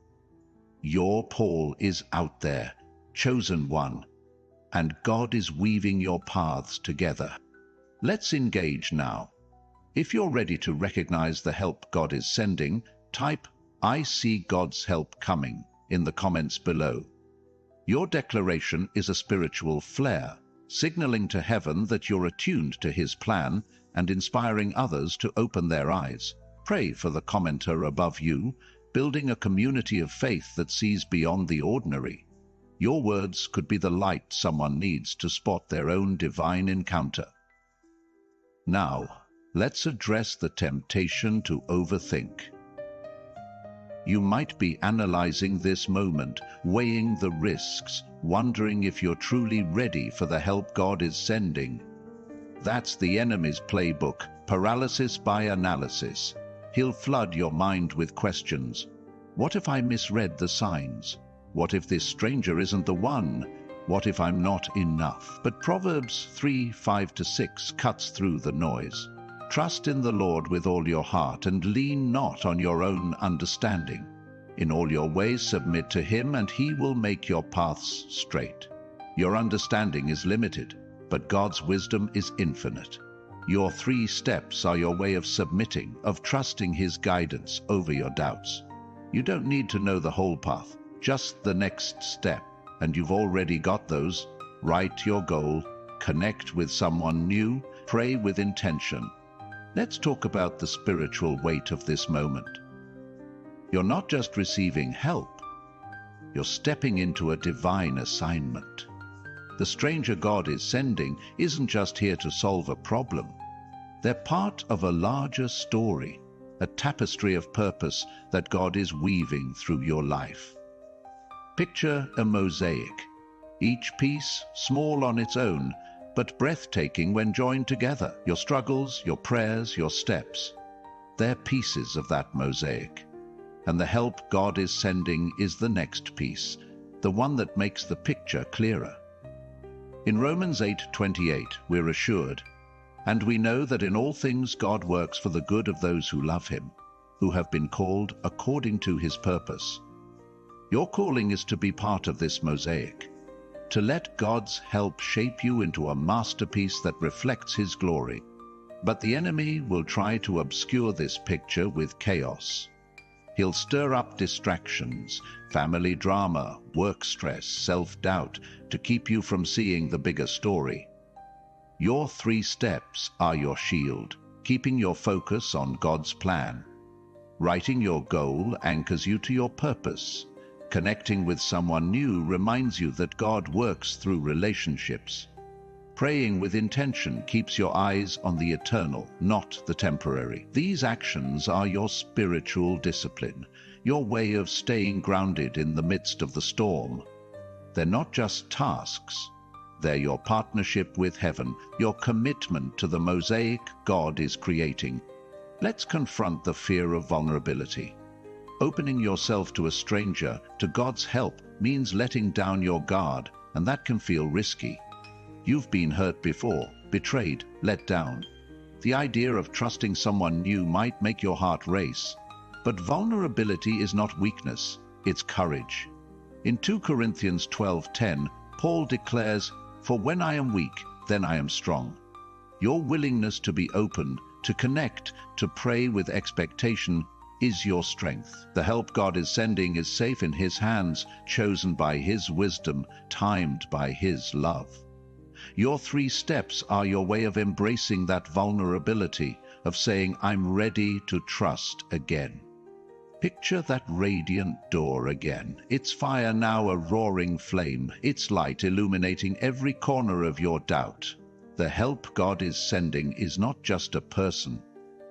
Your Paul is out there, chosen one, and God is weaving your paths together. Let's engage now. If you're ready to recognize the help God is sending, type "I see God's help coming" in the comments below. Your declaration is a spiritual flare, signaling to heaven that you're attuned to His plan and inspiring others to open their eyes. Pray for the commenter above you, building a community of faith that sees beyond the ordinary. Your words could be the light someone needs to spot their own divine encounter. Now, let's address the temptation to overthink. You might be analyzing this moment, weighing the risks, wondering if you're truly ready for the help God is sending. That's the enemy's playbook, paralysis by analysis. He'll flood your mind with questions. What if I misread the signs? What if this stranger isn't the one? What if I'm not enough? But Proverbs 3:5-6 cuts through the noise. Trust in the Lord with all your heart and lean not on your own understanding. In all your ways submit to Him, and He will make your paths straight. Your understanding is limited, but God's wisdom is infinite. Your 3 steps are your way of submitting, of trusting His guidance over your doubts. You don't need to know the whole path, just the next step, and you've already got those. write your goal, connect with someone new, pray with intention. Let's talk about the spiritual weight of this moment. You're not just receiving help, you're stepping into a divine assignment. The stranger God is sending isn't just here to solve a problem. They're part of a larger story, a tapestry of purpose that God is weaving through your life. Picture a mosaic, each piece small on its own, but breathtaking when joined together. Your struggles, your prayers, your steps, they're pieces of that mosaic. And the help God is sending is the next piece, the one that makes the picture clearer. In Romans 8:28, we're assured, "And we know that in all things God works for the good of those who love him, who have been called according to his purpose." Your calling is to be part of this mosaic, to let God's help shape you into a masterpiece that reflects his glory. But the enemy will try to obscure this picture with chaos. He'll stir up distractions, family drama, work stress, self-doubt, to keep you from seeing the bigger story. Your 3 steps are your shield, keeping your focus on God's plan. Writing your goal anchors you to your purpose. Connecting with someone new reminds you that God works through relationships. Praying with intention keeps your eyes on the eternal, not the temporary. These actions are your spiritual discipline, your way of staying grounded in the midst of the storm. They're not just tasks. They're your partnership with heaven, your commitment to the mosaic God is creating. Let's confront the fear of vulnerability. Opening yourself to a stranger, to God's help, means letting down your guard, and that can feel risky. You've been hurt before, betrayed, let down. The idea of trusting someone new might make your heart race. But vulnerability is not weakness, it's courage. In 2 Corinthians 12:10, Paul declares, "For when I am weak, then I am strong." Your willingness to be open, to connect, to pray with expectation is your strength. The help God is sending is safe in his hands, chosen by his wisdom, timed by his love. Your 3 steps are your way of embracing that vulnerability, of saying, "I'm ready to trust again." Picture that radiant door again. Its fire now a roaring flame, its light illuminating every corner of your doubt. The help God is sending is not just a person.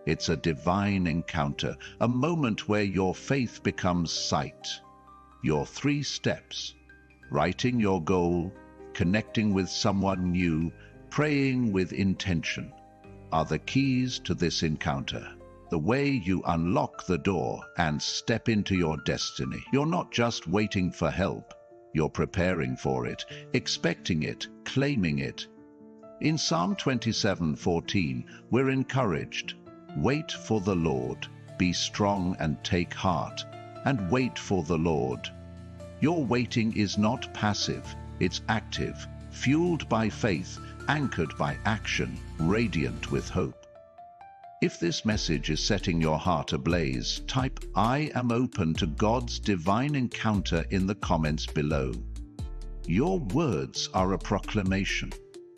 It's a divine encounter, a moment where your faith becomes sight. Your 3 steps: writing your goal, connecting with someone new, praying with intention, are the keys to this encounter. The way you unlock the door and step into your destiny. You're not just waiting for help, you're preparing for it, expecting it, claiming it. In Psalm 27:14, we're encouraged, "Wait for the Lord, be strong and take heart, and wait for the Lord." Your waiting is not passive, it's active, fueled by faith, anchored by action, radiant with hope. If this message is setting your heart ablaze, type "I am open to God's divine encounter" in the comments below. Your words are a proclamation,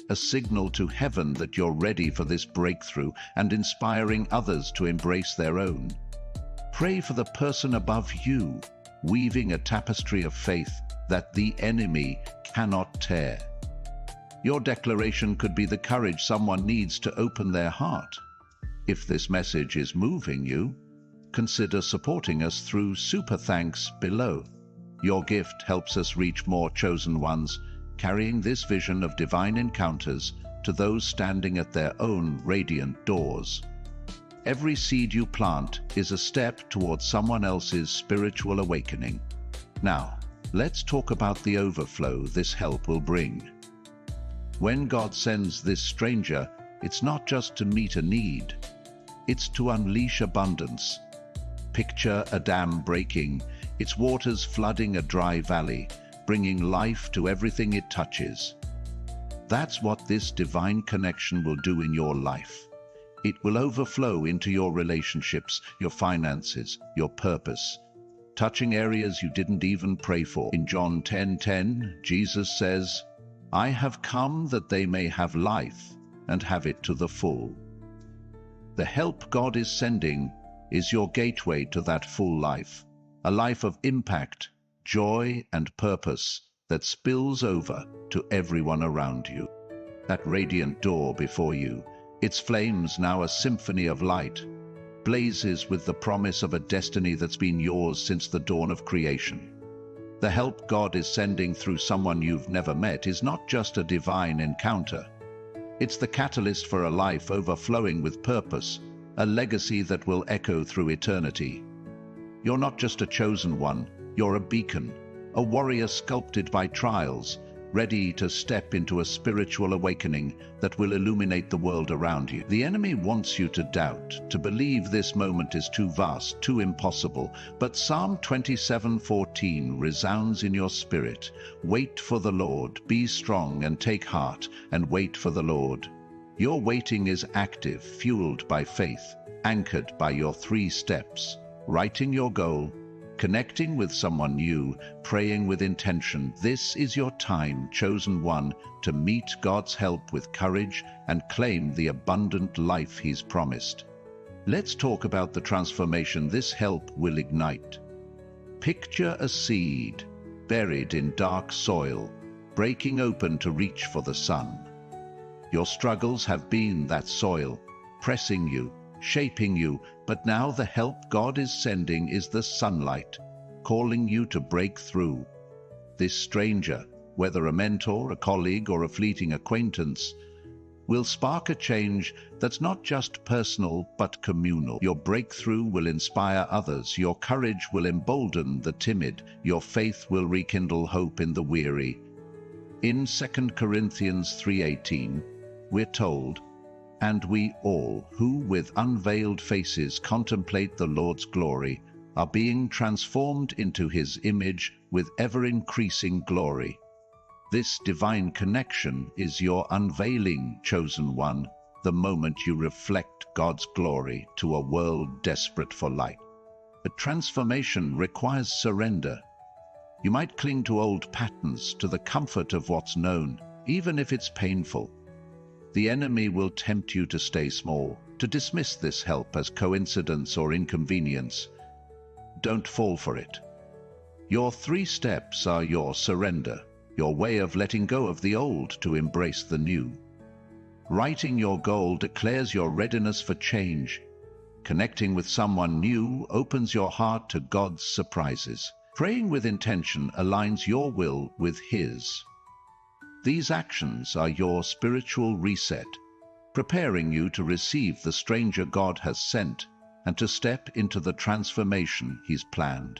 a signal to heaven that you're ready for this breakthrough and inspiring others to embrace their own. Pray for the person above you, weaving a tapestry of faith that the enemy cannot tear. Your declaration could be the courage someone needs to open their heart. If this message is moving you, consider supporting us through Super Thanks below. Your gift helps us reach more chosen ones, carrying this vision of divine encounters to those standing at their own radiant doors. Every seed you plant is a step towards someone else's spiritual awakening. Now, let's talk about the overflow this help will bring. When God sends this stranger, it's not just to meet a need, it's to unleash abundance. Picture a dam breaking, its waters flooding a dry valley, bringing life to everything it touches. That's what this divine connection will do in your life. It will overflow into your relationships, your finances, your purpose, touching areas you didn't even pray for. In John 10:10, Jesus says, I have come that they may have life and have it to the full. The help God is sending is your gateway to that full life, a life of impact, joy, and purpose that spills over to everyone around you. That radiant door before you, its flames now a symphony of light, blazes with the promise of a destiny that's been yours since the dawn of creation. The help God is sending through someone you've never met is not just a divine encounter. It's the catalyst for a life overflowing with purpose, a legacy that will echo through eternity. You're not just a chosen one, you're a beacon, a warrior sculpted by trials, ready to step into a spiritual awakening that will illuminate the world around you. The enemy wants you to doubt, to believe this moment is too vast, too impossible, but Psalm 27:14 resounds in your spirit. Wait for the Lord, be strong and take heart, and wait for the Lord. Your waiting is active, fueled by faith, anchored by your 3 steps: writing your goal, connecting with someone new, praying with intention. This is your time, chosen one, to meet God's help with courage and claim the abundant life He's promised. Let's talk about the transformation this help will ignite. Picture a seed buried in dark soil, breaking open to reach for the sun. Your struggles have been that soil, pressing you, shaping you, but now the help God is sending is the sunlight, calling you to break through. This stranger, whether a mentor, a colleague, or a fleeting acquaintance, will spark a change that's not just personal but communal. Your breakthrough will inspire others, your courage will embolden the timid, your faith will rekindle hope in the weary. In 2 Corinthians 3:18, we're told, "And we all, who with unveiled faces contemplate the Lord's glory, are being transformed into His image with ever-increasing glory." This divine connection is your unveiling, chosen one, the moment you reflect God's glory to a world desperate for light. A transformation requires surrender. You might cling to old patterns, to the comfort of what's known, even if it's painful. The enemy will tempt you to stay small, to dismiss this help as coincidence or inconvenience. Don't fall for it. Your 3 steps are your surrender, your way of letting go of the old to embrace the new. Writing your goal declares your readiness for change. Connecting with someone new opens your heart to God's surprises. Praying with intention aligns your will with His. These actions are your spiritual reset, preparing you to receive the stranger God has sent and to step into the transformation He's planned.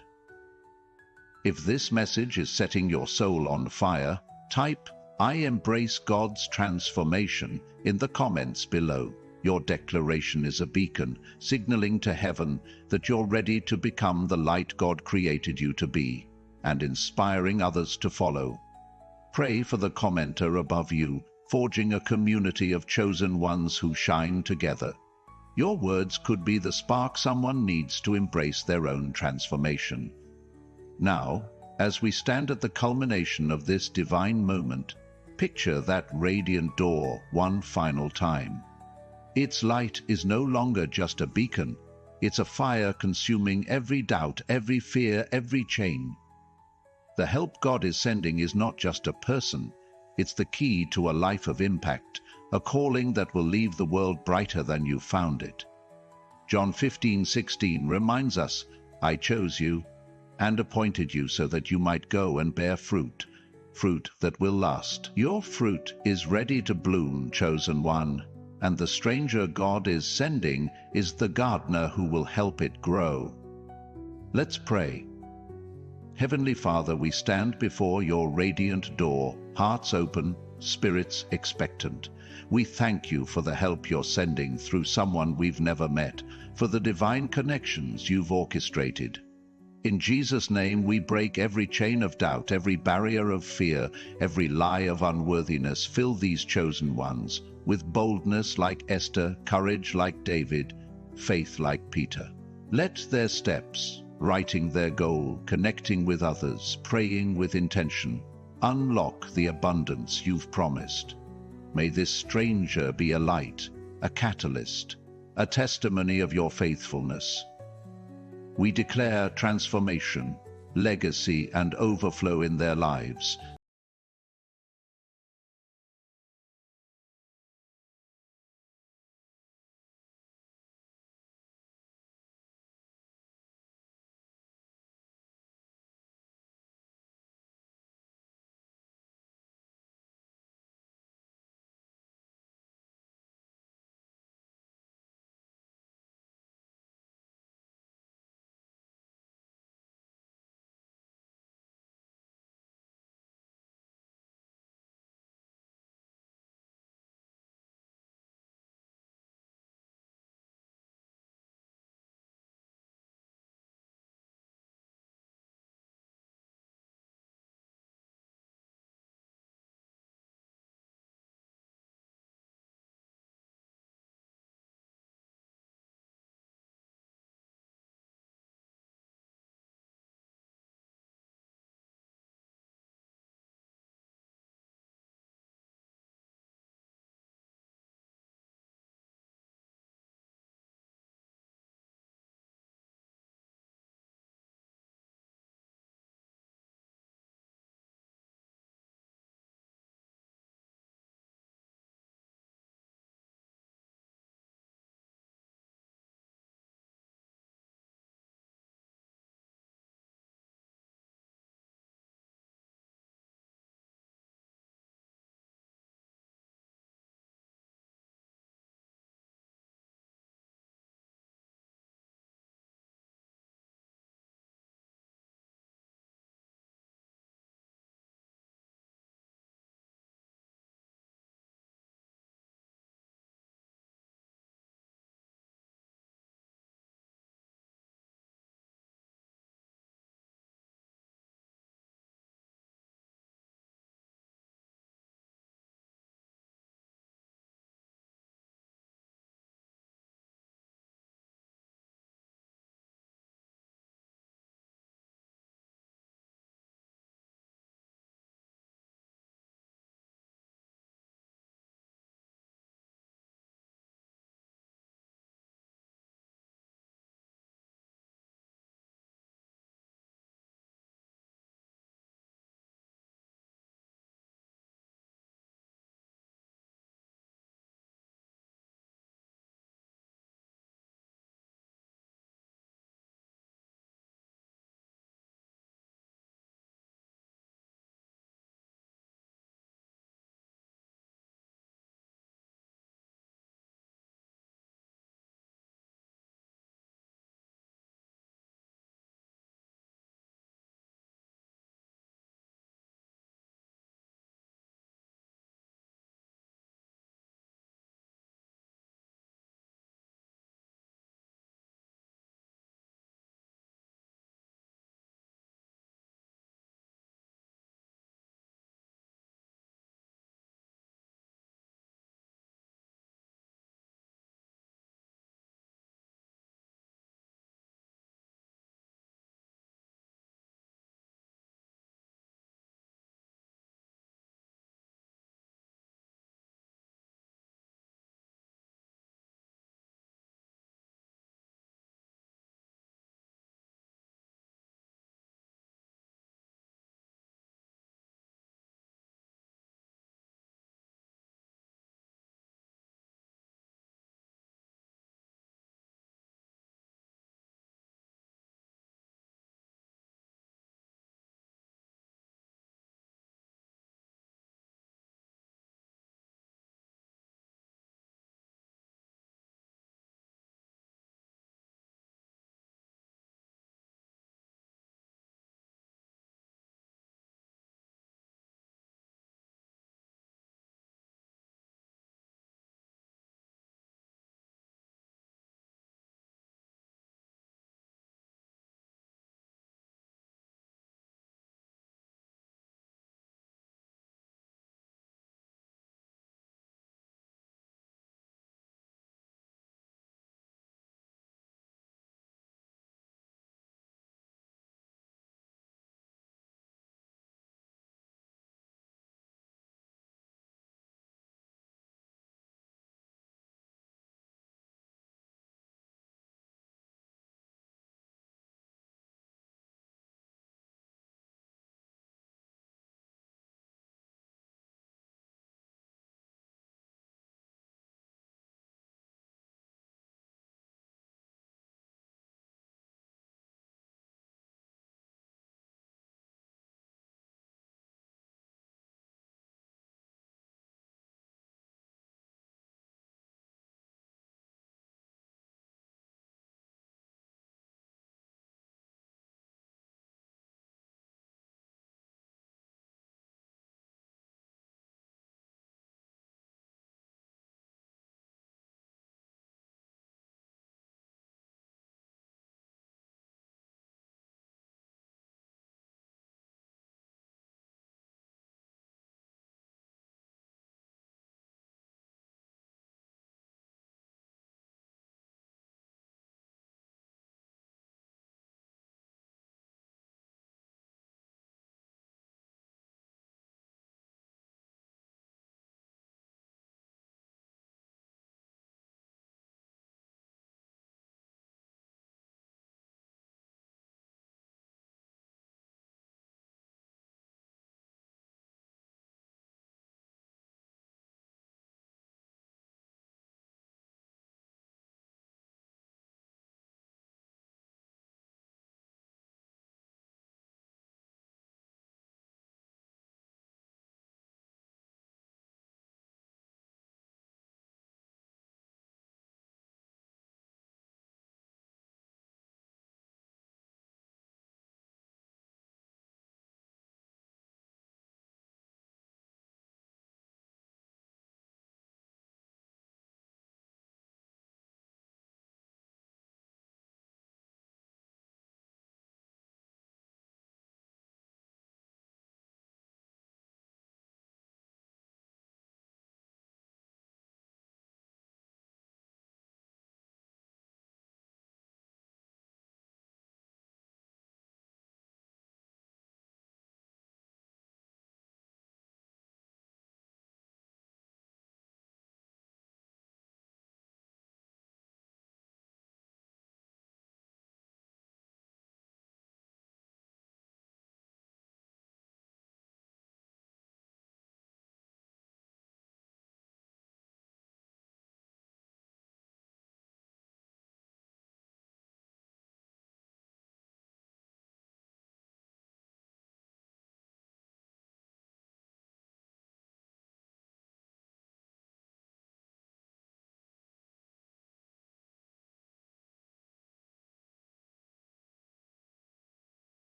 If this message is setting your soul on fire, type "I embrace God's transformation" in the comments below. Your declaration is a beacon, signaling to heaven that you're ready to become the light God created you to be, and inspiring others to follow. Pray for the commenter above you, forging a community of chosen ones who shine together. Your words could be the spark someone needs to embrace their own transformation. Now, as we stand at the culmination of this divine moment, picture that radiant door one final time. Its light is no longer just a beacon, it's a fire consuming every doubt, every fear, every chain. The help God is sending is not just a person, it's the key to a life of impact, a calling that will leave the world brighter than you found it. John 15:16 reminds us, "I chose you and appointed you so that you might go and bear fruit, fruit that will last." Your fruit is ready to bloom, chosen one, and the stranger God is sending is the gardener who will help it grow. Let's pray. Heavenly Father, we stand before your radiant door, hearts open, spirits expectant. We thank you for the help you're sending through someone we've never met, for the divine connections you've orchestrated. In Jesus' name, we break every chain of doubt, every barrier of fear, every lie of unworthiness. Fill these chosen ones with boldness like Esther, courage like David, faith like Peter. Let their steps, writing their goal, connecting with others, praying with intention, Unlock the abundance you've promised. May this stranger be a light, a catalyst, a testimony of your faithfulness. We declare transformation, legacy, and overflow in their lives,